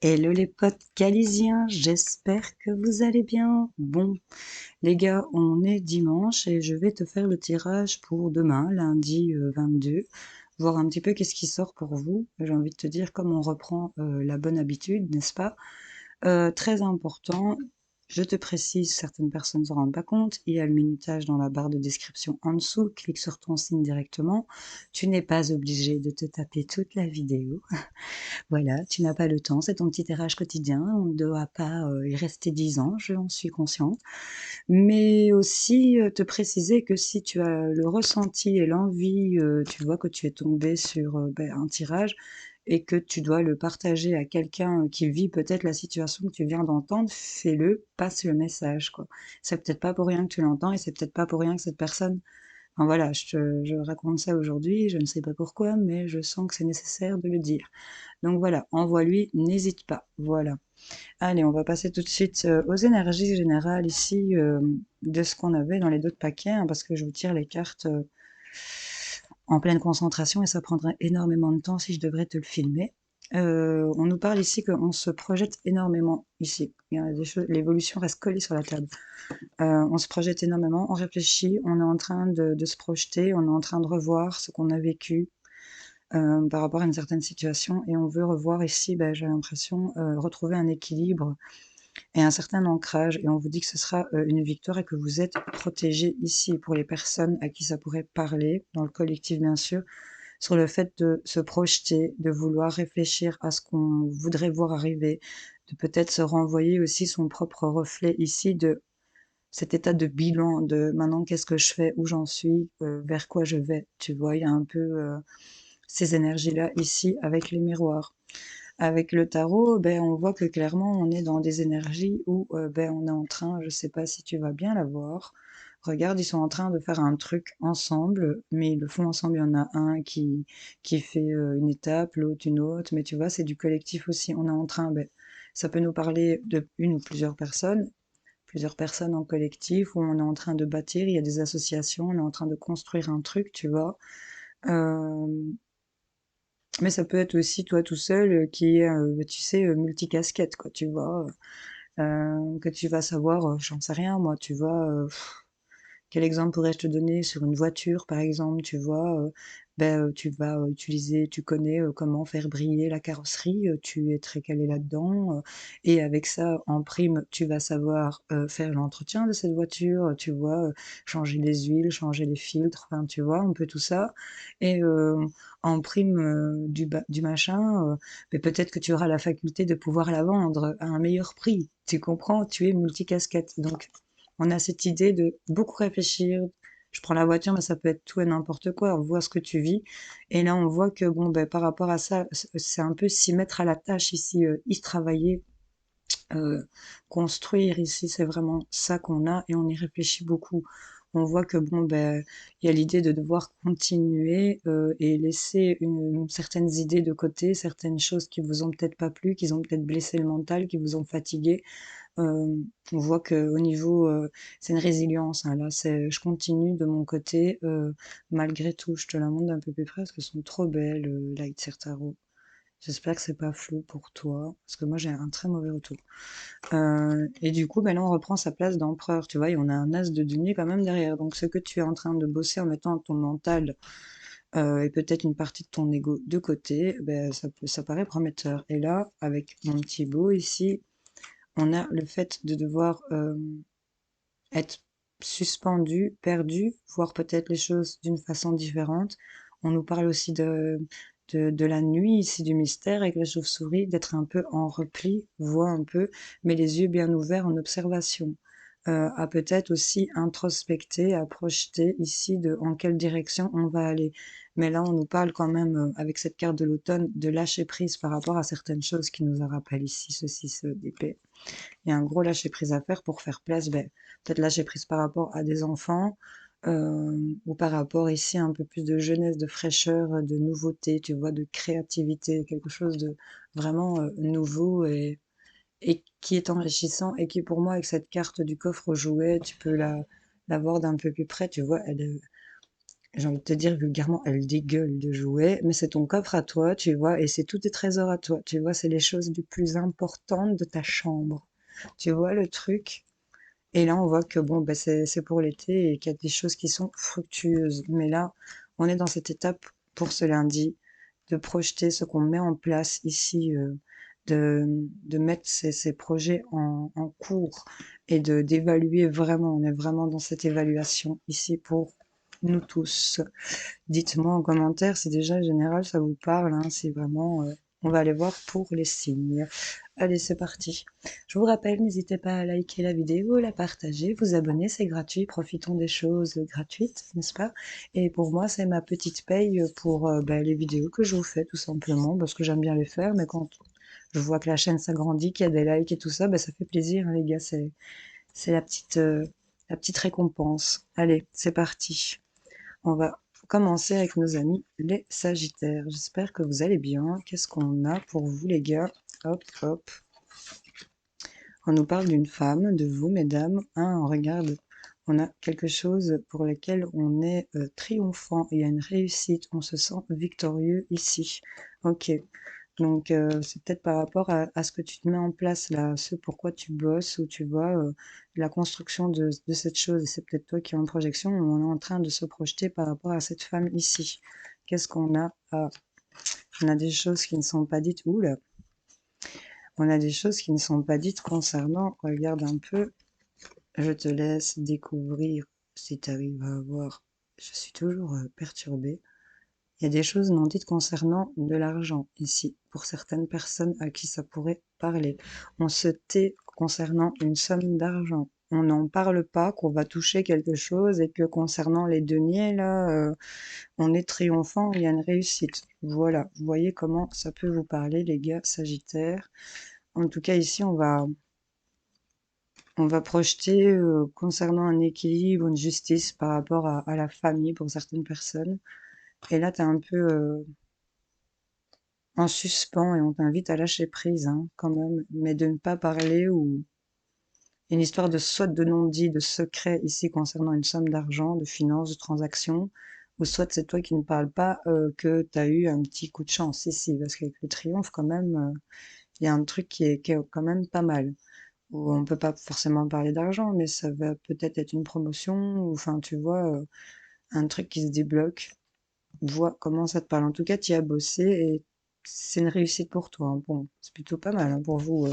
Hello les potes calisiens, j'espère que vous allez bien. Bon, les gars, on est dimanche et je vais te faire le tirage pour demain, lundi 22, voir un petit peu qu'est-ce qui sort pour vous. J'ai envie de te dire comme on reprend la bonne habitude, n'est-ce pas? Très important, je te précise, certaines personnes ne s'en rendent pas compte, il y a le minutage dans la barre de description en dessous, clique sur ton signe directement. Tu n'es pas obligé de te taper toute la vidéo. Voilà, tu n'as pas le temps, c'est ton petit tirage quotidien, on ne doit pas y rester 10 ans, j'en suis consciente. Mais aussi te préciser que si tu as le ressenti et l'envie, tu vois que tu es tombé sur un tirage et que tu dois le partager à quelqu'un qui vit peut-être la situation que tu viens d'entendre, fais-le, passe le message, quoi. C'est peut-être pas pour rien que tu l'entends et c'est peut-être pas pour rien que cette personne. Enfin, voilà, je raconte ça aujourd'hui, je ne sais pas pourquoi, mais je sens que c'est nécessaire de le dire. Donc voilà, envoie-lui, n'hésite pas. Voilà. Allez, on va passer tout de suite aux énergies générales ici de ce qu'on avait dans les deux paquets, hein, parce que je vous tire les cartes en pleine concentration et ça prendrait énormément de temps si je devrais te le filmer. On nous parle ici qu'on se projette énormément ici. Il y a des choses, l'évolution reste collée sur la table. On se projette énormément, on réfléchit, on est en train de se projeter, on est en train de revoir ce qu'on a vécu, par rapport à une certaine situation et on veut revoir ici, j'ai l'impression, retrouver un équilibre et un certain ancrage et on vous dit que ce sera une victoire et que vous êtes protégés ici pour les personnes à qui ça pourrait parler, dans le collectif bien sûr, sur le fait de se projeter, de vouloir réfléchir à ce qu'on voudrait voir arriver, de peut-être se renvoyer aussi son propre reflet ici de cet état de bilan de maintenant qu'est-ce que je fais, où j'en suis, vers quoi je vais, tu vois, il y a un peu ces énergies-là ici avec les miroirs. Avec le tarot, on voit que clairement on est dans des énergies où on est en train, je sais pas si tu vas bien la voir, regarde, ils sont en train de faire un truc ensemble, mais ils le font ensemble, il y en a un qui fait une étape, l'autre une autre, mais tu vois, c'est du collectif aussi, on est en train, ça peut nous parler de une ou plusieurs personnes en collectif, où on est en train de bâtir, il y a des associations, on est en train de construire un truc, tu vois. Euh, mais ça peut être aussi toi tout seul qui est, tu sais, multicasquette, quoi, tu vois. Que tu vas savoir, j'en sais rien, moi, tu vois. Quel exemple pourrais-je te donner sur une voiture, par exemple, tu vois, tu vas utiliser, tu connais comment faire briller la carrosserie, tu es très calé là-dedans, et avec ça, en prime, tu vas savoir faire l'entretien de cette voiture, tu vois, changer les huiles, changer les filtres, enfin, tu vois, un peu tout ça. Et en prime du machin, mais peut-être que tu auras la faculté de pouvoir la vendre à un meilleur prix. Tu comprends? Tu es multicasquette. Donc, on a cette idée de beaucoup réfléchir. Je prends la voiture, mais ça peut être tout et n'importe quoi. On voit ce que tu vis. Et là, on voit que, bon, par rapport à ça, c'est un peu s'y mettre à la tâche ici, y travailler, euh, construire ici, c'est vraiment ça qu'on a et on y réfléchit beaucoup. On voit que, bon, il y a l'idée de devoir continuer et laisser certaines idées de côté, certaines choses qui vous ont peut-être pas plu, qui ont peut-être blessé le mental, qui vous ont fatigué. On voit que au niveau, c'est une résilience, hein, là, je continue de mon côté, malgré tout. Je te la montre d'un peu plus près parce qu'elles sont trop belles, Light Tarot. J'espère que c'est pas flou pour toi, parce que moi j'ai un très mauvais retour. Et du coup, là on reprend sa place d'empereur, tu vois, et on a un as de denier quand même derrière. Donc ce que tu es en train de bosser en mettant ton mental et peut-être une partie de ton ego de côté, ça paraît prometteur. Et là, avec mon petit beau ici, on a le fait de devoir être suspendu, perdu, voir peut-être les choses d'une façon différente. On nous parle aussi de la nuit, ici du mystère, avec la chauve-souris, d'être un peu en repli, voit un peu, mais les yeux bien ouverts en observation. À peut-être aussi introspecter, à projeter ici de en quelle direction on va aller. Mais là, on nous parle quand même, avec cette carte de l'automne, de lâcher prise par rapport à certaines choses qui nous rappellent ici ceci, ce d'épée. Il y a un gros lâcher prise à faire pour faire place, peut-être lâcher prise par rapport à des enfants, ou par rapport ici à un peu plus de jeunesse, de fraîcheur, de nouveauté, tu vois, de créativité, quelque chose de vraiment nouveau et qui est enrichissant et qui pour moi avec cette carte du coffre aux jouets, tu peux la voir d'un peu plus près, tu vois, j'ai envie de te dire vulgairement, elle dégueule de jouets, mais c'est ton coffre à toi, tu vois, et c'est tous tes trésors à toi, tu vois, c'est les choses les plus importantes de ta chambre. Tu vois le truc? Et là, on voit que bon, bah, c'est pour l'été et qu'il y a des choses qui sont fructueuses. Mais là, on est dans cette étape pour ce lundi de projeter ce qu'on met en place ici, de mettre ces projets en cours et de d'évaluer vraiment. On est vraiment dans cette évaluation ici pour nous tous. Dites-moi en commentaire si déjà en général ça vous parle, hein, si vraiment on va aller voir pour les signes. Allez, c'est parti. Je vous rappelle, n'hésitez pas à liker la vidéo, la partager, vous abonner, c'est gratuit. Profitons des choses gratuites, n'est-ce pas? Et pour moi, c'est ma petite paye pour les vidéos que je vous fais, tout simplement, parce que j'aime bien les faire, mais quand je vois que la chaîne s'agrandit, qu'il y a des likes et tout ça, bah, ça fait plaisir, hein, les gars, c'est la petite récompense. Allez, c'est parti. On va commencer avec nos amis les Sagittaires. J'espère que vous allez bien. Qu'est-ce qu'on a pour vous les gars? Hop, hop. On nous parle d'une femme, de vous mesdames. Hein, on regarde, on a quelque chose pour lequel on est triomphant. Il y a une réussite, on se sent victorieux ici. Ok, donc c'est peut-être par rapport à ce que tu te mets en place là, ce pourquoi tu bosses, ou tu vois la construction de cette chose. Et c'est peut-être toi qui es en projection, ou on est en train de se projeter par rapport à cette femme ici. Qu'est-ce qu'on a? Ah, on a des choses qui ne sont pas dites. Ouh là, on a des choses qui ne sont pas dites concernant. Regarde un peu. Je te laisse découvrir si tu arrives à voir. Je suis toujours perturbée. Il y a des choses non dites concernant de l'argent ici, pour certaines personnes à qui ça pourrait parler. On se tait concernant une somme d'argent. On n'en parle pas qu'on va toucher quelque chose et que concernant les deniers, là, on est triomphant, il y a une réussite. Voilà, vous voyez comment ça peut vous parler, les gars Sagittaires. En tout cas, ici, on va projeter concernant un équilibre, une justice par rapport à la famille pour certaines personnes. Et là, tu es un peu en suspens et on t'invite à lâcher prise, hein, quand même, mais de ne pas parler ou une histoire de soit de non-dit, de secret ici concernant une somme d'argent, de finances, de transactions, ou soit c'est toi qui ne parles pas que tu as eu un petit coup de chance ici, parce qu'avec le triomphe, quand même, il y a un truc qui est quand même pas mal. Où on peut pas forcément parler d'argent, mais ça va peut-être être une promotion, ou enfin, tu vois, un truc qui se débloque. Vois comment ça te parle. En tout cas, tu y as bossé et c'est une réussite pour toi, hein. Bon, c'est plutôt pas mal, hein, pour vous.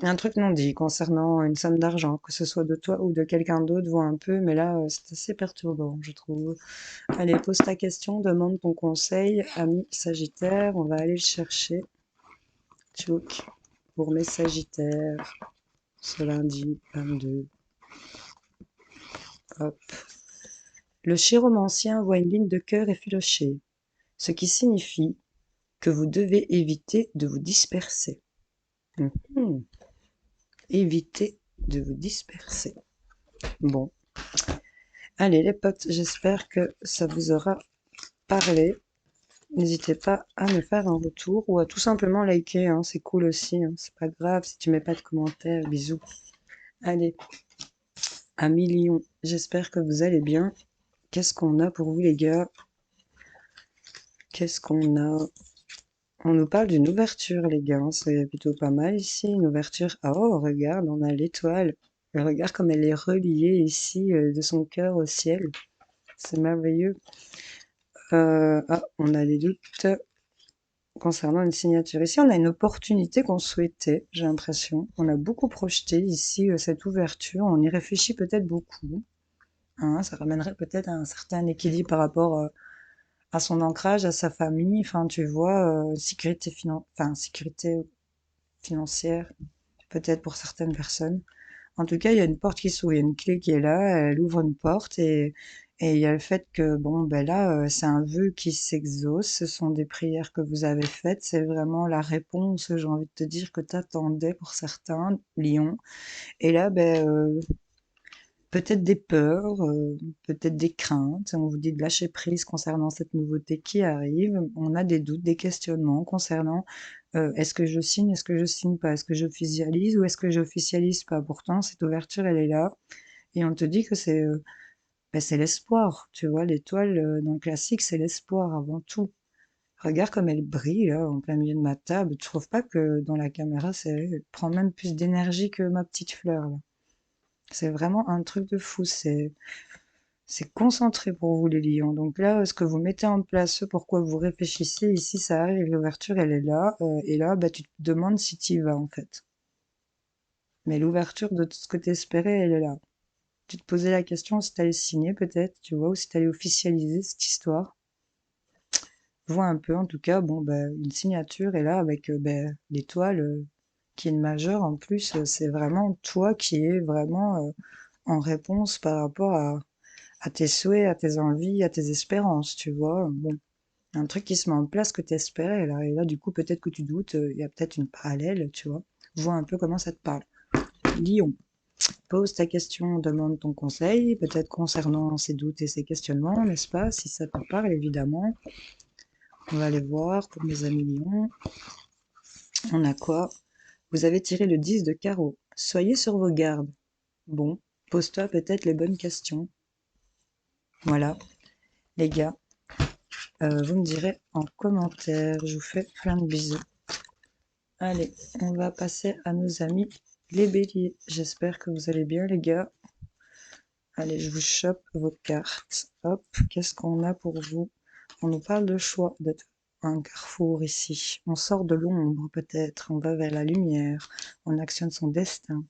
Il y a un truc non dit concernant une somme d'argent, que ce soit de toi ou de quelqu'un d'autre, vois un peu, mais là, c'est assez perturbant, je trouve. Allez, pose ta question, demande ton conseil, ami Sagittaire, on va aller le chercher. Tchouk, pour mes Sagittaires, ce lundi 22. Hop. Le chiromancien voit une ligne de cœur effilochée, ce qui signifie que vous devez éviter de vous disperser. Mhm. Évitez de vous disperser. Bon, allez les potes, j'espère que ça vous aura parlé. N'hésitez pas à me faire un retour ou à tout simplement liker, hein, c'est cool aussi, hein, c'est pas grave si tu mets pas de commentaires, bisous. Allez, à millions, j'espère que vous allez bien. Qu'est-ce qu'on a pour vous les gars? Qu'est-ce qu'on a? On nous parle d'une ouverture, les gars, hein, c'est plutôt pas mal ici, une ouverture. Ah, oh, regarde, on a l'étoile. Regarde comme elle est reliée ici de son cœur au ciel. C'est merveilleux. Ah, on a des doutes concernant une signature. Ici, on a une opportunité qu'on souhaitait, j'ai l'impression. On a beaucoup projeté ici cette ouverture. On y réfléchit peut-être beaucoup, hein, ça ramènerait peut-être à un certain équilibre par rapport à son ancrage, à sa famille. Enfin, tu vois, sécurité financière, peut-être pour certaines personnes. En tout cas, il y a une porte qui s'ouvre, il y a une clé qui est là, elle ouvre une porte et il y a le fait que, bon, ben là, c'est un vœu qui s'exauce, ce sont des prières que vous avez faites, c'est vraiment la réponse, j'ai envie de te dire, que t'attendais pour certains, Lion. Et là, ben, peut-être des peurs, peut-être des craintes, on vous dit de lâcher prise concernant cette nouveauté qui arrive, on a des doutes, des questionnements concernant est-ce que je signe, est-ce que je signe pas, est-ce que j'officialise ou est-ce que j'officialise pas. Pourtant, cette ouverture, elle est là et on te dit que c'est Ben, c'est l'espoir, tu vois, l'étoile dans le classique, c'est l'espoir avant tout. Regarde comme elle brille là, en plein milieu de ma table. Tu trouves pas que dans la caméra, elle prend même plus d'énergie que ma petite fleur là. C'est vraiment un truc de fou. C'est concentré pour vous les lions. Donc là, ce que vous mettez en place, ce pourquoi vous réfléchissez, ici ça arrive, l'ouverture elle est là, et là, bah, tu te demandes si tu y vas en fait. Mais l'ouverture de tout ce que tu espérais, elle est là. Tu te posais la question si t'allais signer peut-être, tu vois, ou si t'allais officialiser cette histoire. Vois un peu, en tout cas, bon, bah, une signature est là avec l'étoile qui est une majeure. En plus, c'est vraiment toi qui es vraiment en réponse par rapport à tes souhaits, à tes envies, à tes espérances, tu vois. Bon, un truc qui se met en place que t'espérais, là. Et là, du coup, peut-être que tu doutes, il y a peut-être une parallèle, tu vois. Vois un peu comment ça te parle. Lion. Pose ta question, demande ton conseil, peut-être concernant ces doutes et ces questionnements, n'est-ce pas? Si ça te parle, évidemment. On va aller voir pour mes amis lions. On a quoi? Vous avez tiré le 10 de carreau. Soyez sur vos gardes. Bon, pose-toi peut-être les bonnes questions. Voilà, les gars. Vous me direz en commentaire. Je vous fais plein de bisous. Allez, on va passer à nos amis les béliers. J'espère que vous allez bien, les gars. Allez, je vous chope vos cartes. Hop, qu'est-ce qu'on a pour vous? On nous parle de choix, d'être un carrefour ici. On sort de l'ombre peut-être, on va vers la lumière, on actionne son destin.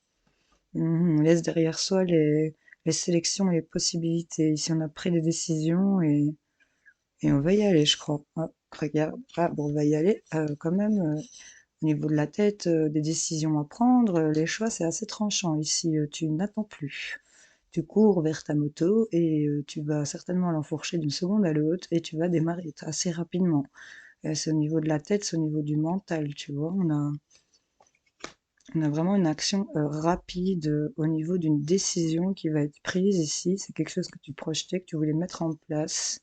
On laisse derrière soi les sélections et les possibilités. Ici, on a pris des décisions et on va y aller, je crois. Ah, regarde, ah bon, on va y aller quand même. Au niveau de la tête, des décisions à prendre, les choix, c'est assez tranchant ici. Tu n'attends plus. Tu cours vers ta moto et tu vas certainement l'enfourcher d'une seconde à l'autre et tu vas démarrer assez rapidement. C'est au niveau de la tête, c'est au niveau du mental, tu vois. On a vraiment une action rapide au niveau d'une décision qui va être prise ici. C'est quelque chose que tu projetais, que tu voulais mettre en place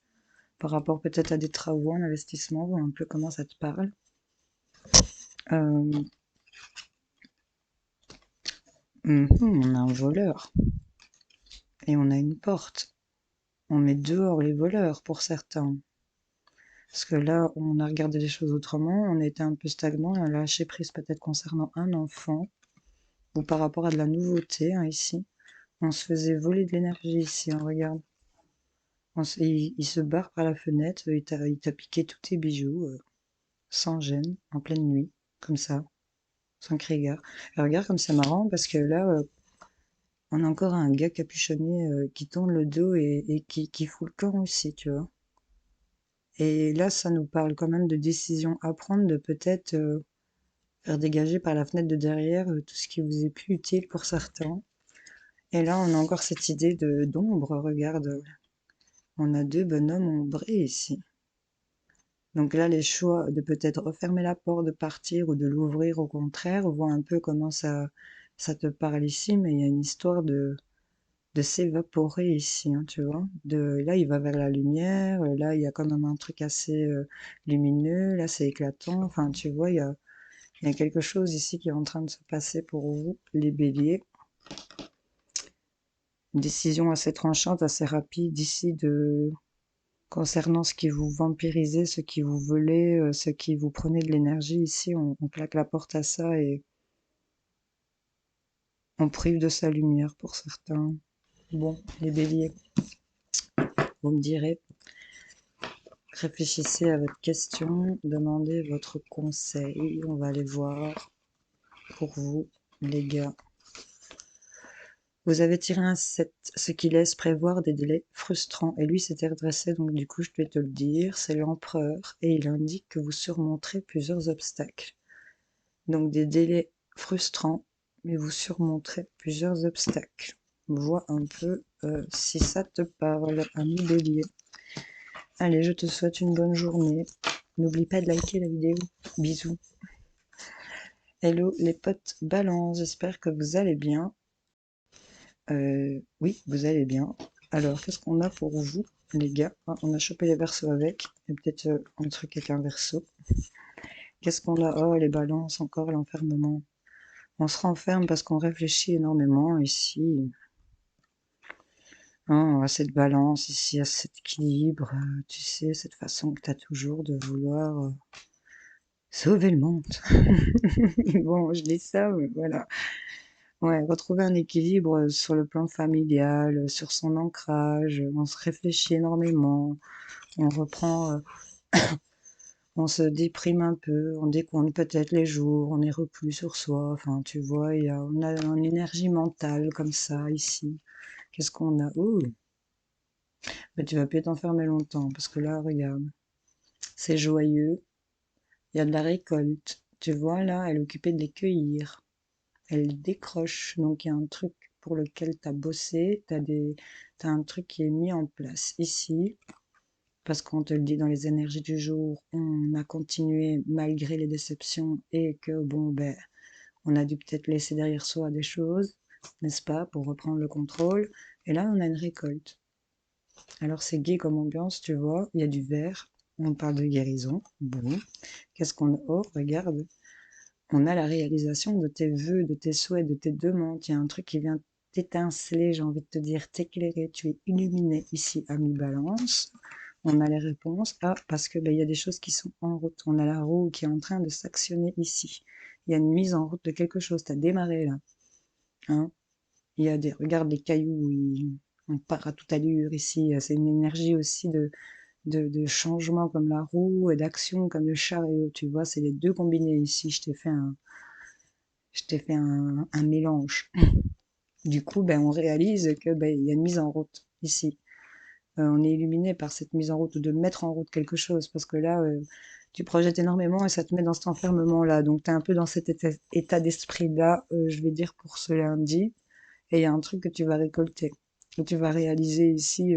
par rapport peut-être à des travaux, un investissement, ou un peu comment ça te parle. Euh, on a un voleur et on a une porte. On met dehors les voleurs pour certains. Parce que là, on a regardé les choses autrement, on était un peu stagnant, on a lâché prise peut-être concernant un enfant, ou par rapport à de la nouveauté, hein, ici. On se faisait voler de l'énergie ici, on regarde. Il se barre par la fenêtre, il t'a piqué tous tes bijoux, sans gêne, en pleine nuit, comme ça, sans crier gare. Et regarde comme c'est marrant, parce que là, on a encore un gars capuchonné qui tourne le dos et qui fout le camp aussi, tu vois. Et là, ça nous parle quand même de décisions à prendre, de peut-être faire dégager par la fenêtre de derrière tout ce qui vous est plus utile pour certains. Et là, on a encore cette idée de d'ombre, regarde, on a deux bonhommes ombrés ici. Donc là, les choix de peut-être refermer la porte, de partir ou de l'ouvrir au contraire, on voit un peu comment ça te parle ici, mais il y a une histoire de s'évaporer ici, hein, tu vois. Là, il va vers la lumière, là, il y a quand même un truc assez lumineux, là, c'est éclatant, enfin, tu vois, il y a quelque chose ici qui est en train de se passer pour vous, les béliers. Une décision assez tranchante, assez rapide ici concernant ce qui vous vampirisez, ce qui vous volez, ce qui vous prenez de l'énergie. Ici, on claque la porte à ça et on prive de sa lumière pour certains. Bon, les béliers, vous me direz, réfléchissez à votre question, demandez votre conseil. On va aller voir pour vous, les gars. Vous avez tiré un 7, ce qui laisse prévoir des délais frustrants. Et lui s'était redressé, donc du coup je vais te le dire, c'est l'empereur, et il indique que vous surmonterez plusieurs obstacles. Donc des délais frustrants, mais vous surmonterez plusieurs obstacles. Vois un peu si ça te parle, ami bélier. Allez, je te souhaite une bonne journée. N'oublie pas de liker la vidéo. Bisous. Hello les potes balance, j'espère que vous allez bien. Oui, vous allez bien. Alors, qu'est-ce qu'on a pour vous, les gars? Ah, on a chopé les versos avec. Et peut-être un truc avec un verso. Qu'est-ce qu'on a? Oh, les balances, encore l'enfermement. On se renferme parce qu'on réfléchit énormément ici. Oh, à cette balance ici, à cet équilibre, tu sais, cette façon que tu as toujours de vouloir sauver le monde. Bon, je dis ça, mais voilà. Ouais, retrouver un équilibre sur le plan familial, sur son ancrage, on se réfléchit énormément, on reprend, on se déprime un peu, on décompte peut-être les jours, on est repli sur soi, enfin, tu vois, on a une énergie mentale comme ça ici. Qu'est-ce qu'on a? Oh, mais tu vas plus t'enfermer longtemps, parce que là, regarde, c'est joyeux, il y a de la récolte. Tu vois, là, elle est occupée de les cueillir. Elle décroche, donc il y a un truc pour lequel tu as bossé, t'as un truc qui est mis en place ici, parce qu'on te le dit dans les énergies du jour, on a continué malgré les déceptions et que, bon, ben, on a dû peut-être laisser derrière soi des choses, n'est-ce pas, pour reprendre le contrôle. Et là, on a une récolte. Alors, c'est gai comme ambiance, tu vois, il y a du vert, on parle de guérison. Bon, qu'est-ce qu'on a? Oh, regarde, on a la réalisation de tes vœux, de tes souhaits, de tes demandes. Il y a un truc qui vient t'étinceler, j'ai envie de te dire, t'éclairer. Tu es illuminé ici à mi-balance. On a les réponses. Ah, parce que il y a des choses qui sont en route. On a la roue qui est en train de s'actionner ici. Il y a une mise en route de quelque chose. Tu as démarré là. Hein. Il y a des. Regarde les cailloux. On part à toute allure ici. C'est une énergie aussi de changement comme la roue et d'action comme le chariot. Tu vois, c'est les deux combinés ici. Je t'ai fait un mélange. Du coup, ben, on réalise que ben, il y a une mise en route ici. On est illuminé par cette mise en route ou de mettre en route quelque chose parce que là, tu projettes énormément et ça te met dans cet enfermement-là. Donc, tu es un peu dans cet état d'esprit-là, je vais dire, pour ce lundi. Et il y a un truc que tu vas récolter, que tu vas réaliser ici,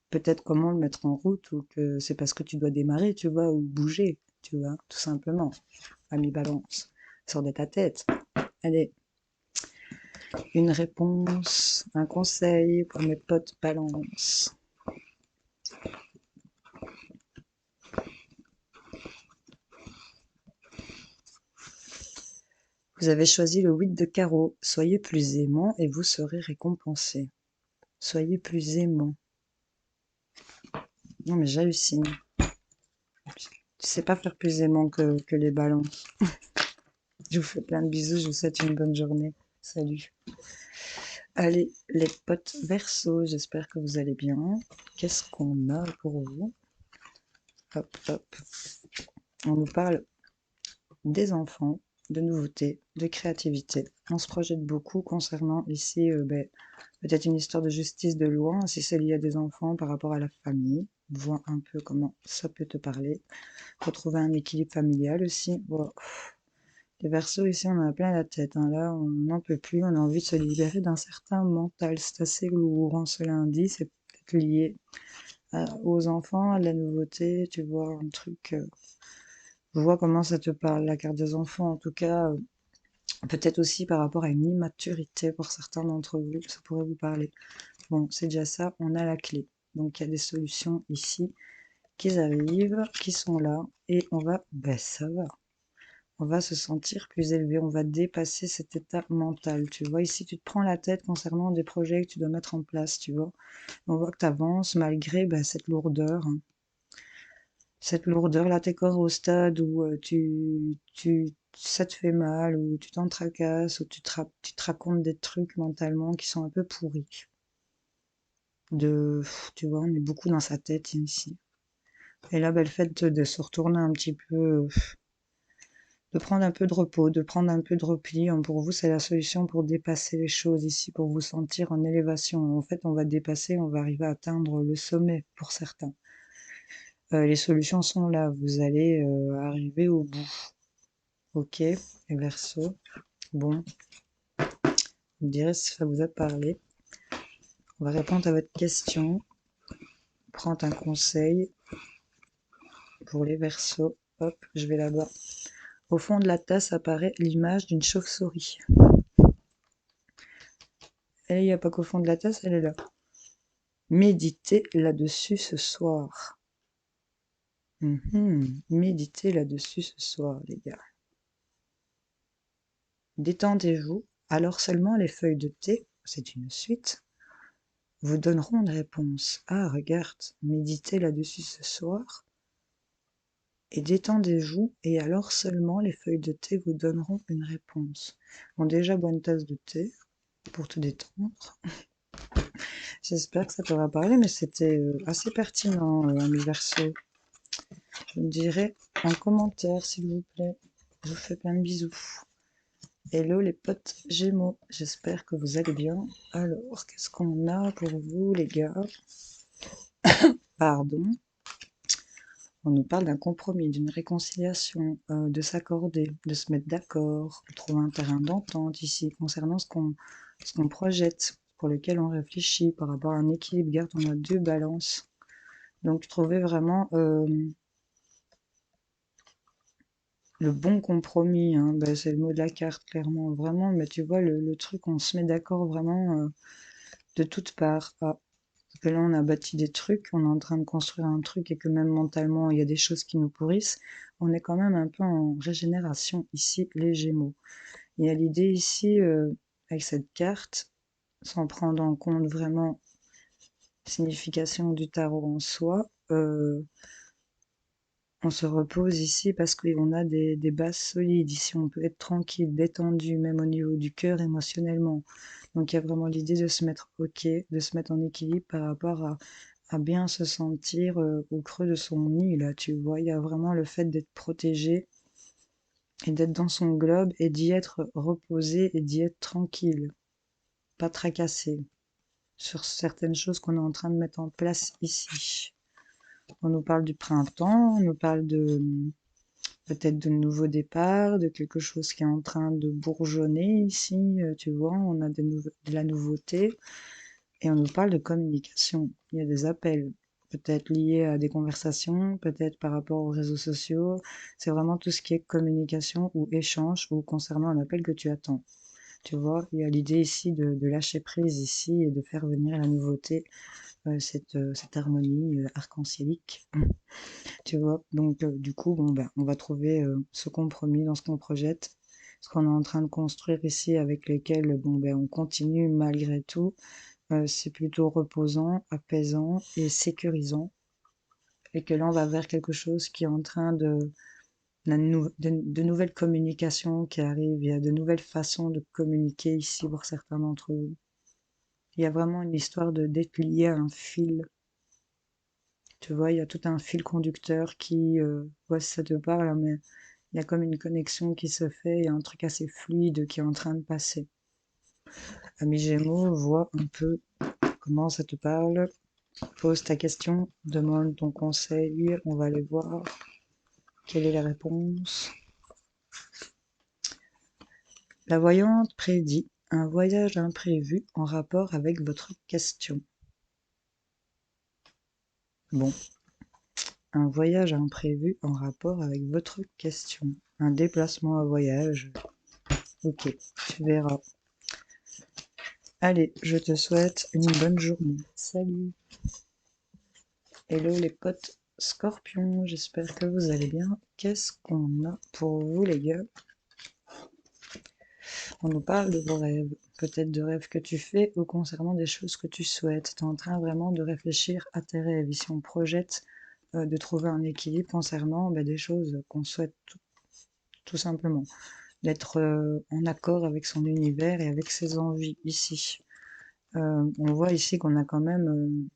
peut-être comment le mettre en route ou que c'est parce que tu dois démarrer, tu vois, ou bouger, tu vois, tout simplement, à mi-balance. Sors de ta tête. Allez, une réponse, un conseil pour mes potes balance. Vous avez choisi le 8 de carreau. Soyez plus aimant et vous serez récompensé. Soyez plus aimant. Non mais j'hallucine. Tu sais pas faire plus aimant que les balances. Je vous fais plein de bisous, je vous souhaite une bonne journée. Salut. Allez, les potes verso, j'espère que vous allez bien. Qu'est-ce qu'on a pour vous? Hop, hop. On nous parle des enfants, de nouveautés, de créativité. On se projette beaucoup concernant ici peut-être une histoire de justice de loin, si c'est lié à des enfants par rapport à la famille. Vois un peu comment ça peut te parler. Retrouver un équilibre familial aussi. Wow. Les versos ici, on en a plein la tête. Hein. Là, on n'en peut plus. On a envie de se libérer d'un certain mental. C'est assez lourd en ce lundi. C'est peut-être lié aux enfants, à la nouveauté. Tu vois, un truc. Vois comment ça te parle, la carte des enfants. En tout cas, peut-être aussi par rapport à une immaturité pour certains d'entre vous. Ça pourrait vous parler. Bon, c'est déjà ça. On a la clé. Donc, il y a des solutions ici qui arrivent, qui sont là. Et on va. Ben, ça va. On va se sentir plus élevé, on va dépasser cet état mental, tu vois. Ici, tu te prends la tête concernant des projets que tu dois mettre en place, tu vois. On voit que tu avances malgré cette lourdeur. Hein. Cette lourdeur, là, t'es encore au stade où ça te fait mal, où tu t'en tracasses, où tu te racontes des trucs mentalement qui sont un peu pourris. Tu vois, on est beaucoup dans sa tête ici. Et là, le fait de se retourner un petit peu, de prendre un peu de repos, de prendre un peu de repli. Hein, pour vous, c'est la solution pour dépasser les choses ici, pour vous sentir en élévation. En fait, on va dépasser, on va arriver à atteindre le sommet pour certains. Les solutions sont là, vous allez arriver au bout. Ok, et verso. Bon, vous me direz si ça vous a parlé. On va répondre à votre question. Prendre un conseil pour les versos. Hop, je vais là-bas. Au fond de la tasse apparaît l'image d'une chauve-souris. Elle, il n'y a pas qu'au fond de la tasse, elle est là. Méditez là-dessus ce soir. Méditez là-dessus ce soir, les gars. Détendez-vous. Alors seulement les feuilles de thé, c'est une suite, vous donneront une réponse. Ah, regarde, méditez là-dessus ce soir et détendez-vous, et alors seulement les feuilles de thé vous donneront une réponse. Bon, déjà, bois une tasse de thé pour te détendre. J'espère que ça t'aura parlé, mais c'était assez pertinent, ami Verseau. Je me dirais en commentaire, s'il vous plaît. Je vous fais plein de bisous. Hello les potes Gémeaux, j'espère que vous allez bien. Alors, qu'est-ce qu'on a pour vous les gars? Pardon. On nous parle d'un compromis, d'une réconciliation, de s'accorder, de se mettre d'accord, de trouver un terrain d'entente ici concernant ce qu'on projette, pour lequel on réfléchit par rapport à un équilibre. Garde, on a deux balances. Donc trouver vraiment le bon compromis, hein, bah, c'est le mot de la carte, clairement, vraiment. Mais tu vois, le truc, on se met d'accord vraiment de toutes parts. Ah, parce que là, on a bâti des trucs, on est en train de construire un truc et que même mentalement, il y a des choses qui nous pourrissent. On est quand même un peu en régénération ici, les Gémeaux. Il y a l'idée ici, avec cette carte, sans prendre en compte vraiment la signification du tarot en soi, on se repose ici parce qu'on a des bases solides. Ici, on peut être tranquille, détendu, même au niveau du cœur émotionnellement. Donc, il y a vraiment l'idée de se mettre OK, de se mettre en équilibre par rapport à bien se sentir au creux de son nid, là, tu vois. Il y a vraiment le fait d'être protégé et d'être dans son globe et d'y être reposé et d'y être tranquille, pas tracassé sur certaines choses qu'on est en train de mettre en place ici. On nous parle du printemps, on nous parle de peut-être de nouveaux départs, de quelque chose qui est en train de bourgeonner ici, tu vois, on a de la nouveauté et on nous parle de communication. Il y a des appels, peut-être liés à des conversations, peut-être par rapport aux réseaux sociaux. C'est vraiment tout ce qui est communication ou échange ou concernant un appel que tu attends. Tu vois, il y a l'idée ici de lâcher prise ici et de faire venir la nouveauté, cette harmonie arc-en-cielique. Tu vois, donc du coup, bon, ben, on va trouver ce compromis dans ce qu'on projette, ce qu'on est en train de construire ici, avec lesquels bon, ben, on continue malgré tout. C'est plutôt reposant, apaisant et sécurisant. Et que là, on va vers quelque chose qui est en train de nouvelles communications qui arrivent. Il y a de nouvelles façons de communiquer ici pour certains d'entre vous. Il y a vraiment une histoire d'être lié à un fil. Tu vois, il y a tout un fil conducteur qui, ouais, si ça te parle, hein, mais il y a comme une connexion qui se fait, il y a un truc assez fluide qui est en train de passer. Ami Gémeaux, vois un peu comment ça te parle. Pose ta question, demande ton conseil, on va aller voir quelle est la réponse. La voyante prédit un voyage imprévu en rapport avec votre question. Bon, un voyage imprévu en rapport avec votre question. Un déplacement à voyage. Ok, tu verras. Allez, je te souhaite une bonne journée. Salut. Hello les potes scorpions, j'espère que vous allez bien. Qu'est-ce qu'on a pour vous les gars? On nous parle de vos rêves, peut-être de rêves que tu fais ou concernant des choses que tu souhaites. Tu es en train vraiment de réfléchir à tes rêves. Ici on projette de trouver un équilibre concernant des choses qu'on souhaite tout simplement. D'être en accord avec son univers et avec ses envies ici. On voit ici qu'on a quand même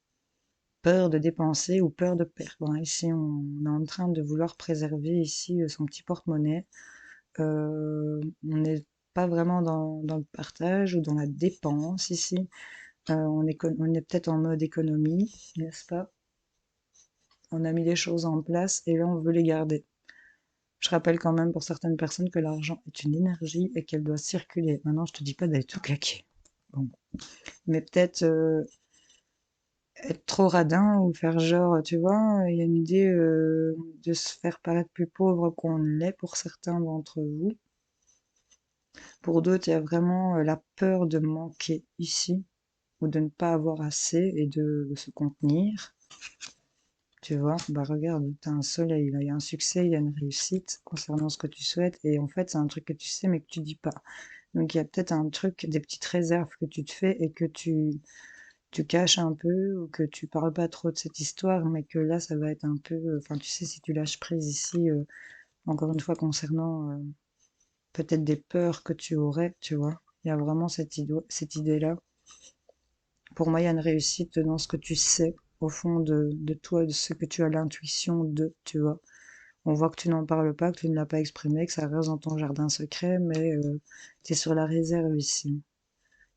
peur de dépenser ou peur de perdre, hein. Ici, on est en train de vouloir préserver ici son petit porte-monnaie. On n'est pas vraiment dans le partage ou dans la dépense ici. On est peut-être en mode économie, n'est-ce pas? On a mis des choses en place et là, on veut les garder. Je rappelle quand même pour certaines personnes que l'argent est une énergie et qu'elle doit circuler. Maintenant, je te dis pas d'aller tout claquer. Bon. Mais peut-être être trop radin ou faire genre, tu vois, il y a une idée de se faire paraître plus pauvre qu'on ne l'est pour certains d'entre vous. Pour d'autres, il y a vraiment la peur de manquer ici ou de ne pas avoir assez et de se contenir. Tu vois, bah regarde, t'as un soleil, là, il y a un succès, il y a une réussite concernant ce que tu souhaites et en fait, c'est un truc que tu sais mais que tu dis pas. Donc il y a peut-être un truc, des petites réserves que tu te fais et que tu caches un peu ou que tu parles pas trop de cette histoire, mais que là, ça va être un peu, enfin, tu sais, si tu lâches prise ici, encore une fois, concernant peut-être des peurs que tu aurais, tu vois, il y a vraiment cette idée-là. Pour moi, il y a une réussite dans ce que tu sais, au fond de toi, de ce que tu as l'intuition de, tu vois. On voit que tu n'en parles pas, que tu ne l'as pas exprimé, que ça reste dans ton jardin secret, mais tu es sur la réserve ici.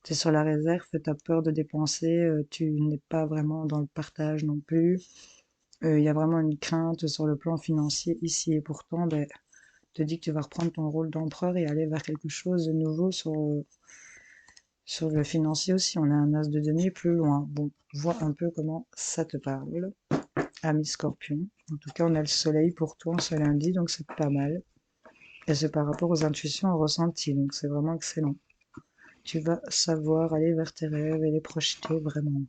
Tu es sur la réserve, tu as peur de dépenser, tu n'es pas vraiment dans le partage non plus. Il y a vraiment une crainte sur le plan financier ici, et pourtant, ben, te dis que tu vas reprendre ton rôle d'empereur et aller vers quelque chose de nouveau sur le financier aussi. On a un as de denier plus loin. Bon, vois un peu comment ça te parle, ami Scorpion. En tout cas, on a le soleil pour toi en ce lundi, donc c'est pas mal. Et c'est par rapport aux intuitions, aux ressentis, donc c'est vraiment excellent. Tu vas savoir aller vers tes rêves et les projeter vraiment.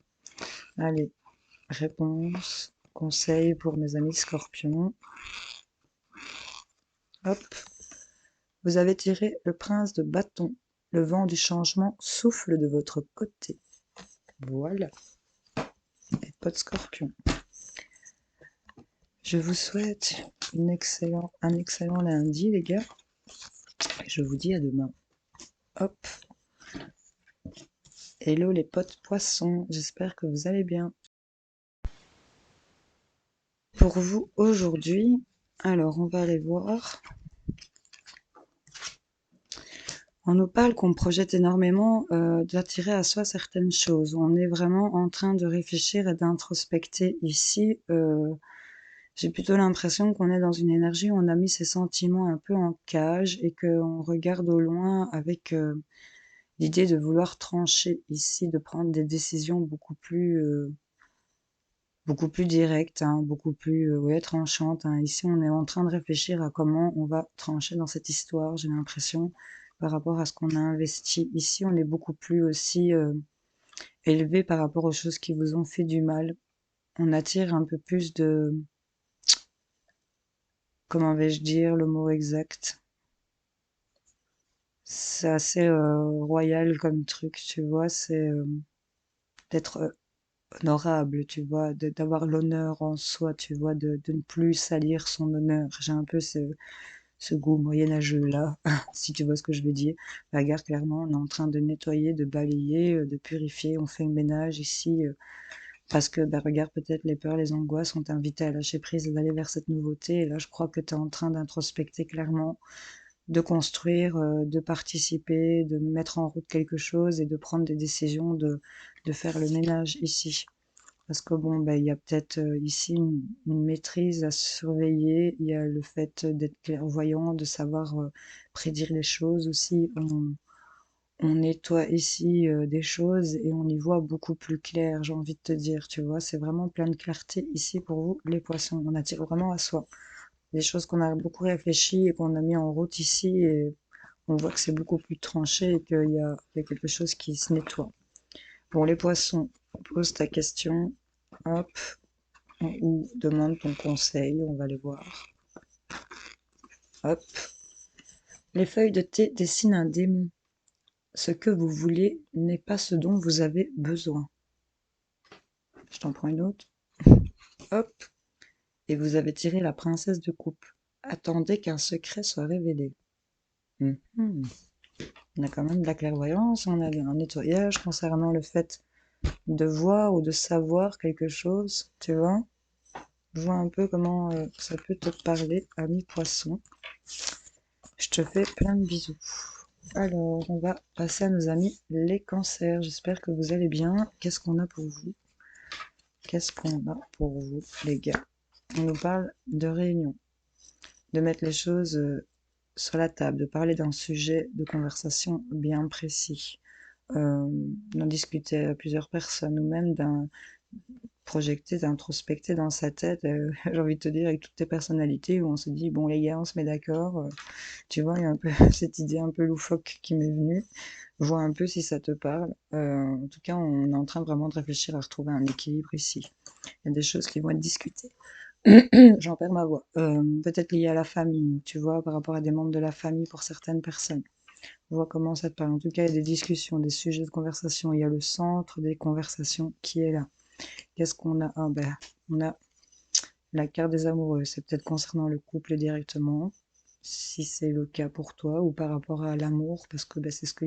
Allez, réponse, conseil pour mes amis Scorpions. Hop, vous avez tiré le prince de bâton. Le vent du changement souffle de votre côté. Voilà, et pas de Scorpion. Je vous souhaite un excellent lundi, les gars. Et je vous dis à demain. Hop. Hello les potes poissons, j'espère que vous allez bien. Pour vous aujourd'hui, alors on va aller voir. On nous parle qu'on projette énormément d'attirer à soi certaines choses. On est vraiment en train de réfléchir et d'introspecter ici. J'ai plutôt l'impression qu'on est dans une énergie où on a mis ses sentiments un peu en cage et qu'on regarde au loin avec l'idée de vouloir trancher ici, de prendre des décisions beaucoup plus directes, hein, beaucoup plus ouais, tranchantes. Hein. Ici, on est en train de réfléchir à comment on va trancher dans cette histoire, j'ai l'impression, par rapport à ce qu'on a investi. Ici, on est beaucoup plus aussi élevé par rapport aux choses qui vous ont fait du mal. On attire un peu plus de, comment vais-je dire le mot exact? C'est assez royal comme truc, tu vois, c'est d'être honorable, tu vois, d'avoir l'honneur en soi, tu vois, de ne plus salir son honneur. J'ai un peu ce goût moyenâgeux là, si tu vois ce que je veux dire. La gare, clairement, on est en train de nettoyer, de balayer, de purifier, on fait le ménage ici, parce que, bah, regarde, peut-être les peurs, les angoisses sont invitées à lâcher prise et d'aller vers cette nouveauté. Et là, je crois que tu es en train d'introspecter clairement, de construire, de participer, de mettre en route quelque chose et de prendre des décisions, de faire le ménage ici. Parce que bon, ben, il y a peut-être ici une maîtrise à surveiller, il y a le fait d'être clairvoyant, de savoir prédire les choses aussi. On nettoie ici des choses et on y voit beaucoup plus clair, j'ai envie de te dire, tu vois. C'est vraiment plein de clarté ici pour vous, les poissons. On attire vraiment à soi. Des choses qu'on a beaucoup réfléchi et qu'on a mis en route ici et on voit que c'est beaucoup plus tranché et qu'il y a quelque chose qui se nettoie. Bon, les poissons, pose ta question, hop, ou demande ton conseil, on va les voir. Hop. Les feuilles de thé dessinent un démon. Ce que vous voulez n'est pas ce dont vous avez besoin. Je t'en prends une autre. Hop. Et vous avez tiré la princesse de coupe. Attendez qu'un secret soit révélé. On a quand même de la clairvoyance, on a un nettoyage concernant le fait de voir ou de savoir quelque chose, tu vois. Je vois un peu comment ça peut te parler, ami poisson. Je te fais plein de bisous. Alors, on va passer à nos amis les cancers. J'espère que vous allez bien. Qu'est-ce qu'on a pour vous? Qu'est-ce qu'on a pour vous, les gars? On nous parle de réunion, de mettre les choses sur la table, de parler d'un sujet de conversation bien précis, d'en discuter à plusieurs personnes ou même d'un projeter, d'introspecter dans sa tête, j'ai envie de te dire, avec toutes tes personnalités, où on se dit, bon les gars, on se met d'accord, tu vois, il y a un peu cette idée un peu loufoque qui m'est venue, vois un peu si ça te parle. En tout cas, on est en train vraiment de réfléchir à retrouver un équilibre ici. Il y a des choses qui vont être discutées. J'en perds ma voix. Peut-être liées à la famille, tu vois, par rapport à des membres de la famille pour certaines personnes. On voit comment ça te parle. En tout cas, il y a des discussions, des sujets de conversation. Il y a le centre des conversations qui est là. Qu'est-ce qu'on a? Ah ben, on a la carte des amoureux. C'est peut-être concernant le couple directement, si c'est le cas pour toi, ou par rapport à l'amour, parce que ben, c'est ce que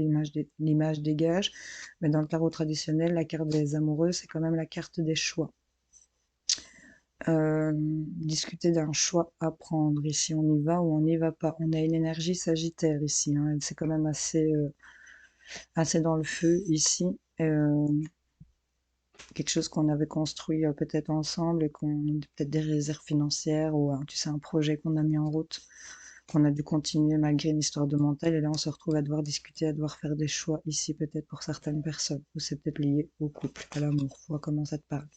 l'image dégage. Mais dans le tarot traditionnel, la carte des amoureux, c'est quand même la carte des choix. Discuter d'un choix à prendre. Ici, on y va ou on n'y va pas. On a une énergie sagittaire ici, hein. C'est quand même assez dans le feu ici. Quelque chose qu'on avait construit peut-être ensemble et qu'on peut-être des réserves financières ou tu sais un projet qu'on a mis en route, qu'on a dû continuer malgré une histoire de mental et là on se retrouve à devoir discuter, à devoir faire des choix ici peut-être pour certaines personnes ou c'est peut-être lié au couple, à l'amour. Vois comment ça te parle.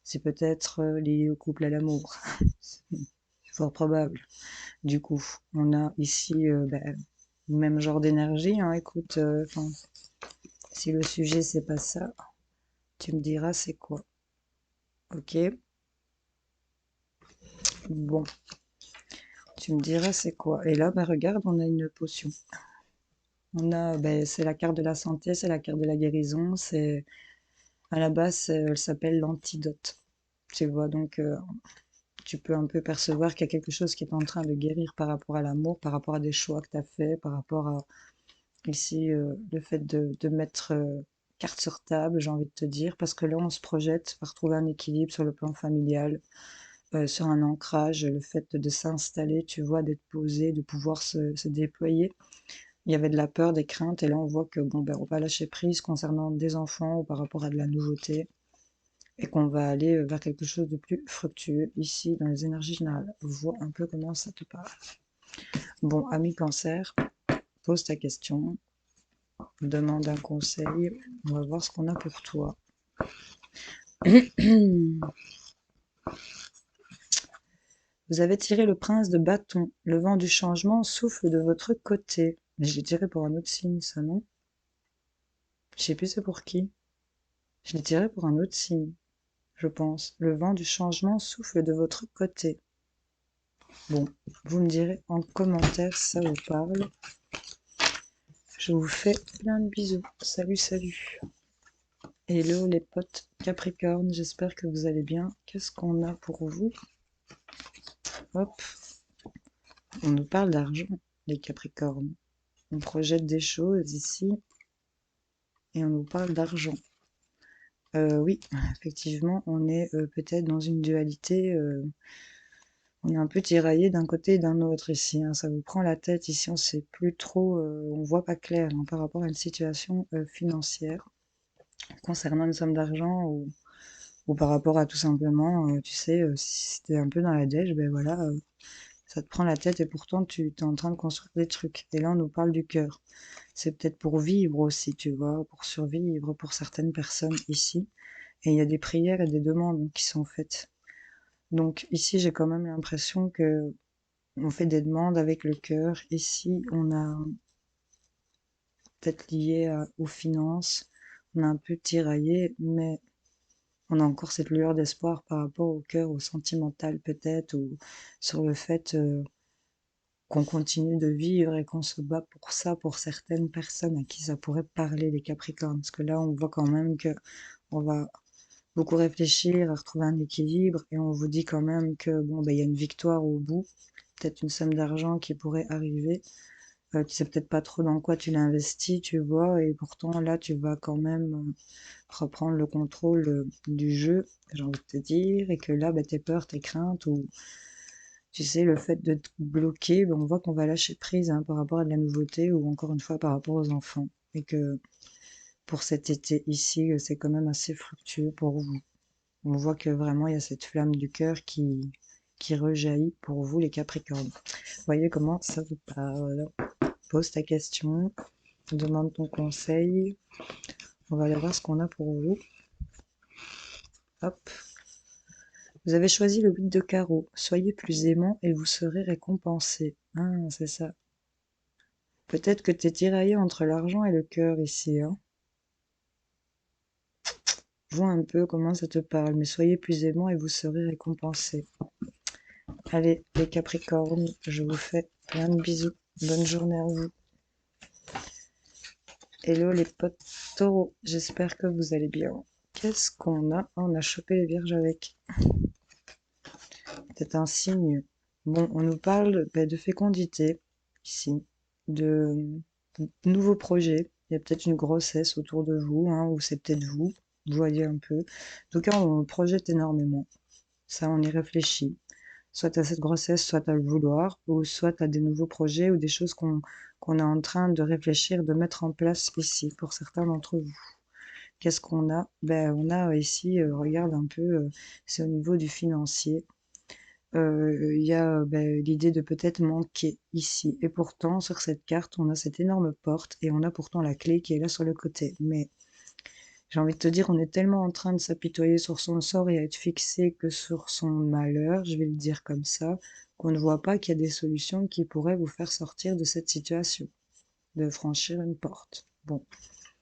C'est peut-être lié au couple, à l'amour. C'est fort probable. Du coup, on a ici le même genre d'énergie. Hein. Écoute, si le sujet c'est pas ça, tu me diras c'est quoi. Ok. Bon, tu me diras c'est quoi. Et là, bah regarde, on a une potion. On a, c'est la carte de la santé, c'est la carte de la guérison. C'est à la base, elle s'appelle l'antidote. Tu vois, donc tu peux un peu percevoir qu'il y a quelque chose qui est en train de guérir par rapport à l'amour, par rapport à des choix que tu as faits, par rapport à ici le fait de mettre carte sur table, j'ai envie de te dire, parce que là on se projette à retrouver un équilibre sur le plan familial, sur un ancrage, le fait de s'installer, tu vois, d'être posé, de pouvoir se déployer. Il y avait de la peur, des craintes, et là on voit que bon ben on va lâcher prise concernant des enfants ou par rapport à de la nouveauté, et qu'on va aller vers quelque chose de plus fructueux ici dans les énergies générales. Vois un peu comment ça te parle. Bon, ami Cancer, pose ta question, demande un conseil, on va voir ce qu'on a pour toi. Vous avez tiré le prince de bâton. Le vent du changement souffle de votre côté. Mais je l'ai tiré pour un autre signe, ça, non? Je sais plus c'est pour qui. Je l'ai tiré pour un autre signe, je pense. Le vent du changement souffle de votre côté. Bon, vous me direz en commentaire si ça vous parle. Je vous fais plein de bisous. Salut, salut. Hello les potes Capricorne, j'espère que vous allez bien. Qu'est-ce qu'on a pour vous? Hop, on nous parle d'argent, les Capricornes. On projette des choses ici et on nous parle d'argent. Oui, effectivement, on est peut-être dans une dualité. On est un peu tiraillé d'un côté et d'un autre ici. Hein. Ça vous prend la tête ici. On sait plus trop, on voit pas clair hein, par rapport à une situation financière concernant une somme d'argent ou par rapport à tout simplement, tu sais, si t'es un peu dans la dèche, ben voilà, ça te prend la tête et pourtant tu es en train de construire des trucs. Et là, on nous parle du cœur. C'est peut-être pour vivre aussi, tu vois, pour survivre pour certaines personnes ici. Et il y a des prières et des demandes qui sont faites. Donc ici, j'ai quand même l'impression que on fait des demandes avec le cœur. Ici, on a peut-être lié aux finances. On a un peu tiraillé, mais on a encore cette lueur d'espoir par rapport au cœur, au sentimental peut-être, ou sur le fait qu'on continue de vivre et qu'on se bat pour ça, pour certaines personnes à qui ça pourrait parler, les Capricornes. Parce que là, on voit quand même que on va beaucoup réfléchir, à retrouver un équilibre, et on vous dit quand même que bon, ben, il y a une victoire au bout, peut-être une somme d'argent qui pourrait arriver. Tu sais peut-être pas trop dans quoi tu l'investis, tu vois, et pourtant là, tu vas quand même reprendre le contrôle du jeu, j'ai envie de te dire, et que là, bah, tes peurs, tes craintes, ou tu sais, le fait de te bloquer, bah, on voit qu'on va lâcher prise hein, par rapport à de la nouveauté, ou encore une fois par rapport aux enfants, et que pour cet été ici, c'est quand même assez fructueux pour vous. On voit que vraiment il y a cette flamme du cœur qui rejaillit pour vous les Capricornes. Voyez comment ça vous parle. Pose ta question, demande ton conseil. On va aller voir ce qu'on a pour vous. Hop. Vous avez choisi le 8 de carreau. Soyez plus aimant et vous serez récompensé. Ah, c'est ça. Peut-être que t'es tiraillé entre l'argent et le cœur ici, hein. Vois un peu comment ça te parle, mais soyez plus aimant et vous serez récompensé. Allez, les Capricornes, je vous fais plein de bisous. Bonne journée à vous. Hello les potes taureaux, j'espère que vous allez bien. Qu'est-ce qu'on a? On a chopé les vierges avec. C'est un signe. Bon, on nous parle de fécondité, ici, de nouveaux projets. Il y a peut-être une grossesse autour de vous, hein, ou c'est peut-être vous. Vous voyez un peu. En tout cas, on projette énormément. Ça, on y réfléchit. Soit à cette grossesse, soit à le vouloir, ou soit à des nouveaux projets ou des choses qu'on est en train de réfléchir, de mettre en place ici, pour certains d'entre vous. Qu'est-ce qu'on a? Ben, on a ici, regarde un peu, c'est au niveau du financier. Il y a ben, l'idée de peut-être manquer ici. Et pourtant, sur cette carte, on a cette énorme porte et on a pourtant la clé qui est là sur le côté. Mais j'ai envie de te dire, on est tellement en train de s'apitoyer sur son sort et à être fixé que sur son malheur, je vais le dire comme ça, qu'on ne voit pas qu'il y a des solutions qui pourraient vous faire sortir de cette situation, de franchir une porte. Bon,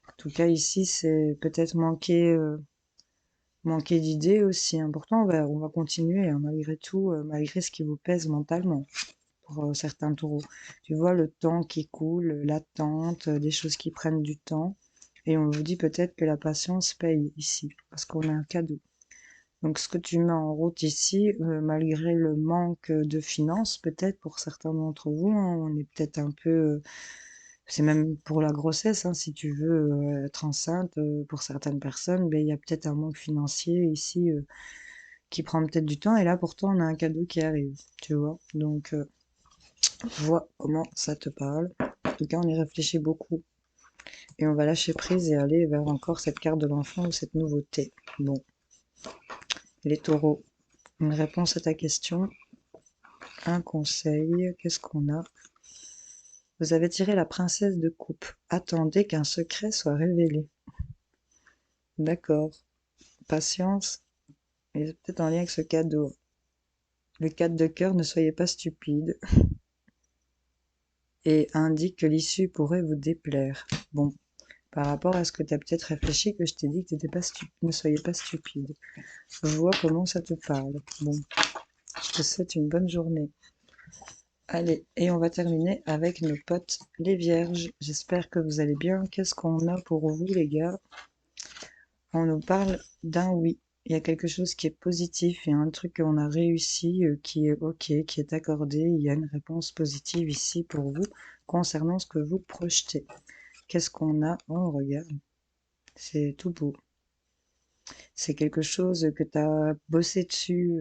en tout cas ici, c'est peut-être manquer d'idées aussi. Pourtant, on va continuer, hein, malgré tout, malgré ce qui vous pèse mentalement pour certains taureaux. Tu vois le temps qui coule, l'attente, des choses qui prennent du temps. Et on vous dit peut-être que la patience paye ici, parce qu'on a un cadeau. Donc ce que tu mets en route ici, malgré le manque de finances, peut-être pour certains d'entre vous, hein, on est peut-être un peu... c'est même pour la grossesse, hein, si tu veux être enceinte, pour certaines personnes, ben, il y a peut-être un manque financier ici qui prend peut-être du temps. Et là, pourtant, on a un cadeau qui arrive, tu vois. Donc, vois comment ça te parle. En tout cas, on y réfléchit beaucoup. Et on va lâcher prise et aller vers encore cette carte de l'enfant ou cette nouveauté. Bon, les taureaux, une réponse à ta question, un conseil, qu'est-ce qu'on a? Vous avez tiré la princesse de coupe. Attendez qu'un secret soit révélé. D'accord, patience, et c'est peut-être en lien avec ce cadeau. Le 4 de cœur, ne soyez pas stupide, et indique que l'issue pourrait vous déplaire. Bon, par rapport à ce que tu as peut-être réfléchi, que je t'ai dit que t'étais pas ne soyez pas stupide. Je vois comment ça te parle. Bon, je te souhaite une bonne journée. Allez, et on va terminer avec nos potes les vierges. J'espère que vous allez bien. Qu'est-ce qu'on a pour vous, les gars? On nous parle d'un oui. Il y a quelque chose qui est positif, il y a un truc qu'on a réussi, qui est OK, qui est accordé. Il y a une réponse positive ici pour vous concernant ce que vous projetez. Qu'est-ce qu'on a? Oh, regarde, c'est tout beau. C'est quelque chose que tu as bossé dessus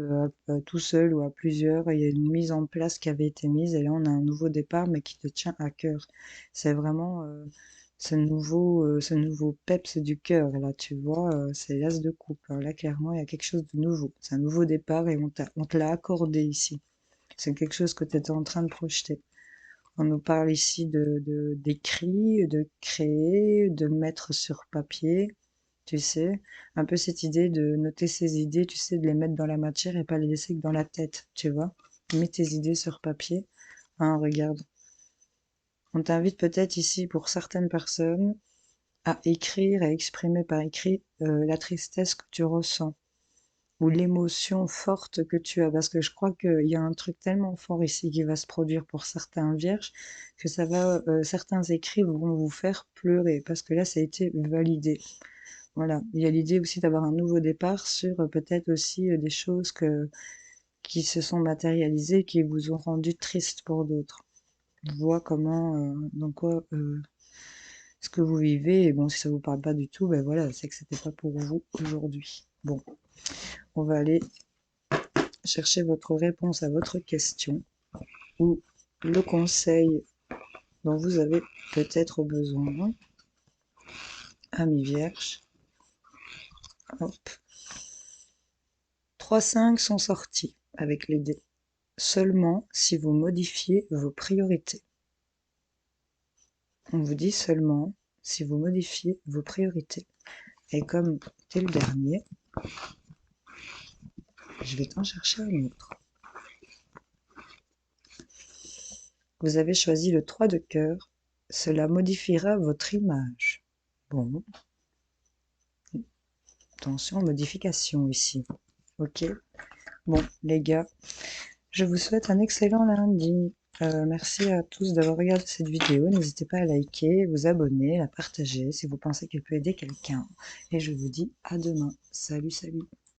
tout seul ou à plusieurs. Il y a une mise en place qui avait été mise et là on a un nouveau départ mais qui te tient à cœur. C'est vraiment ce nouveau peps du cœur. Là tu vois, c'est l'as de coupe. Alors là clairement il y a quelque chose de nouveau. C'est un nouveau départ et on te l'a accordé ici. C'est quelque chose que tu étais en train de projeter. On nous parle ici d'écrit, de créer, de mettre sur papier, tu sais, un peu cette idée de noter ses idées, tu sais, de les mettre dans la matière et pas les laisser que dans la tête, tu vois. Mets tes idées sur papier. Hein, regarde. On t'invite peut-être ici pour certaines personnes à écrire, à exprimer par écrit la tristesse que tu ressens ou l'émotion forte que tu as, parce que je crois qu'il y a un truc tellement fort ici qui va se produire pour certains vierges, que certains écrits vont vous faire pleurer, parce que là, ça a été validé. Voilà. Il y a l'idée aussi d'avoir un nouveau départ sur peut-être aussi des choses qui se sont matérialisées, qui vous ont rendu triste pour d'autres. On voit dans quoi, ce que vous vivez, et bon, si ça vous parle pas du tout, ben voilà, c'est que c'était pas pour vous aujourd'hui. Bon, on va aller chercher votre réponse à votre question ou le conseil dont vous avez peut-être besoin. Amis vierges. Hop. 3-5 sont sortis avec les dés. Seulement si vous modifiez vos priorités. On vous dit seulement si vous modifiez vos priorités. Et comme t'es le dernier, je vais t'en chercher un autre. Vous avez choisi le 3 de cœur. Cela modifiera votre image. Bon, attention, modification ici. Ok. Bon, les gars, je vous souhaite un excellent lundi. Merci à tous d'avoir regardé cette vidéo. N'hésitez pas à liker, vous abonner, la partager si vous pensez qu'elle peut aider quelqu'un. Et je vous dis à demain. Salut, salut.